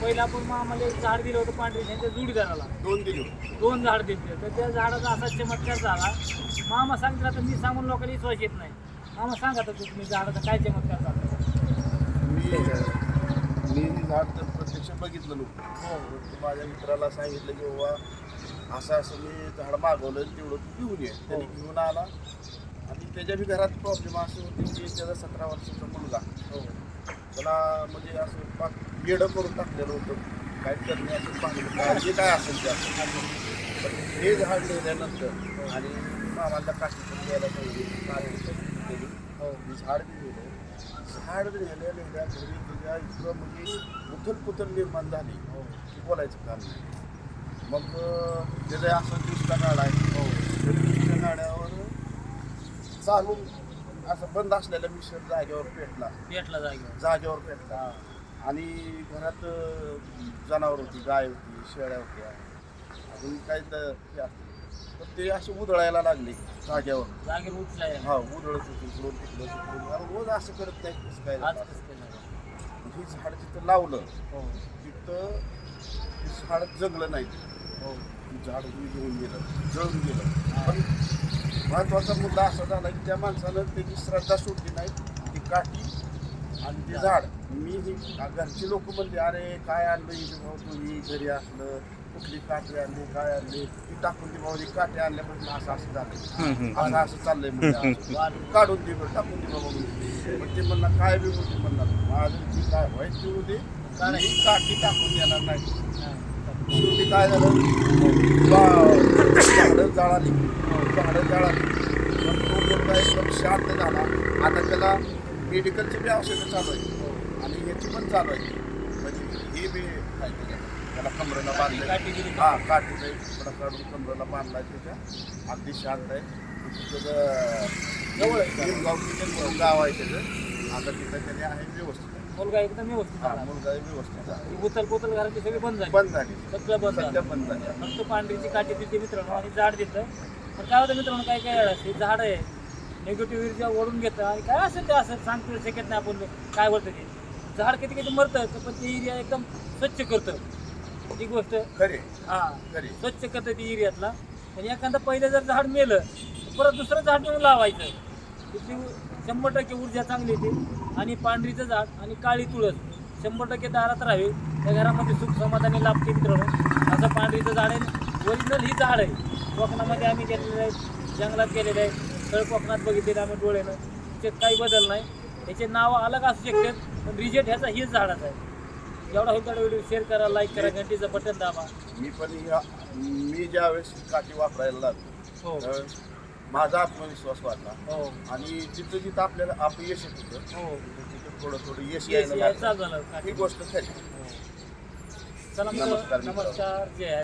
पहिला आपण आम्हाला एक झाड दिलं होतं पांढरी त्यांच्या जोडीदाराला 2 दिले होते. 2 झाड दिले तर त्या झाडाचा असा चमत्कार झाला. मामा सांगितलं तर मी सांगून लोकांना विश्वास येत नाही. मामा सांगा तर तुम्ही झाडाचा काय चमत्कार झाला. मी हे झाड तर प्रत्यक्ष बघितलं नव्हतं. हो परंतु माझ्या मित्राला सांगितलं की बाबा असं मी झाड मागवलं तेवढं तू घेऊन ये. त्याने घेऊन आला आणि त्याच्या बी घरात प्रॉब्लेम असं होते की त्याचा 17 वर्षाचा मुलगा हो त्याला म्हणजे असं पाक येडं करून टाकलेलं होतं. काय करणे असं पाहिलं काय जे काय असेल ते असं. पण हे झाड लिहिल्यानंतर आणि मामाला काठी पण द्यायला पाहिजे केली हो मी झाड बी लिहिलं. झाड लिहिल्या घरी त्याच्या इतकं म्हणजे उथल निर्माण झाली की बोलायचं काम नाही. मग त्याचं असं दिवसचा गाडा आहे. हो दिवसच्या गाड्यावर चालून असं बंद असलेला मिक्सर जागेवर पेटला जागेवर पेटला. आणि घरात जनावर होती, गाय होती, शेळ्या होत्या, अजून काही तर हे असतं तर ते असे उधळायला लागले जागेवर उठलाय. हा उधळत होती इकडून तिकडं रोज असं करत नाही कसं काय आज कसं केलं. हे झाड जिथं लावलं हो तिथं ते झाड जगलं नाही. हो ते झाड घेऊन गेलं, जळून गेलं. पण महत्त्वाचा मुद्दा असा झाला की त्या माणसानं त्याची श्रद्धा सोडली नाही. ती काठी आणि ते झाड मी ही घरची लोक म्हणले अरे काय आणलं इथे भाऊ तुम्ही घरी असलं कुठली काठी आणली काय आणली ती टाकून दे भाऊ काठी आणल्यापासून असं झालं असं चाललंय म्हणजे काढून दे बरं टाकून दे बाबा. पण ते म्हणला काय बी होते म्हणणार माझं ती काय व्हायची होते काठी टाकून देणार नाही. शेवटी काय झालं झाडं जळाली पण तो मुलगा एकदम शांत झाला. आता त्याला मेडिकलची बी औषधं चालू आहे आणि ह्याची पण चालू आहे. म्हणजे हे बी काय त्याला कमरेला बांधलं हां काठीचा एक तुकडा काढून कमरेला बांधला आहे त्याच्या अगदी शांत आहे. त्याचं जवळ गाव आहे त्याचं. आता तिथं त्याने आहे व्यवस्थित आहे. मुलगा एकदम व्यवस्थित हां मुलगा व्यवस्थित आहे. उतल घराची सगळी बंद झाली सगळं बंद सध्या बंद झाली. फक्त पांढरीची काठी दिली मित्रांनो आणि झाड देतं. पण काय होतं मित्रांनो काय काय हे झाड आहे निगेटिव्ह ऊर्जा ओढून घेतं आणि काय असेल ते असं सांगतो शकत नाही आपण काय बोलतं ते. झाड किती मरतं पण ते एरिया एकदम स्वच्छ करतं. ती गोष्ट खरे हां खरे स्वच्छ करतं ती एरियातला. पण एखादं पहिलं जर झाड मेलं तर परत दुसरं झाड नेऊन लावायचं. तिथली 100% ऊर्जा चांगली येते. आणि पांढरीचं झाड आणि काळी तुळस 100% दारात राहावे. त्या घरामध्ये सुख समाधानी लाभते मित्रांनो. असं पांढरीचं झाड आहे ओरिजिनल ही झाड आहे. कोकणामध्ये आम्ही गेलेलं आहे जंगलात गेलेलं आहे तळ कोकणात बघितलेलं आम्ही डोळ्यानं. त्याच्यात काही बदल नाही. याचे नाव अलग असू शकतात पण रिजेक्ट ह्याचा हीच झाडाचा आहे. जेवढा होईल तेवढा व्हिडिओ शेअर करा लाईक करा घंटीचं बटन दाबा. मी ज्यावेळेस काठी वापरायला लागलो हो माझा आत्मविश्वास वाढला. हो आणि जिथं आपल्याला आपलं यश येत होतं हो तिथं थोडं यश चालू यायला झालं. ही गोष्ट खरी. चला नमस्कार नमस्कार जय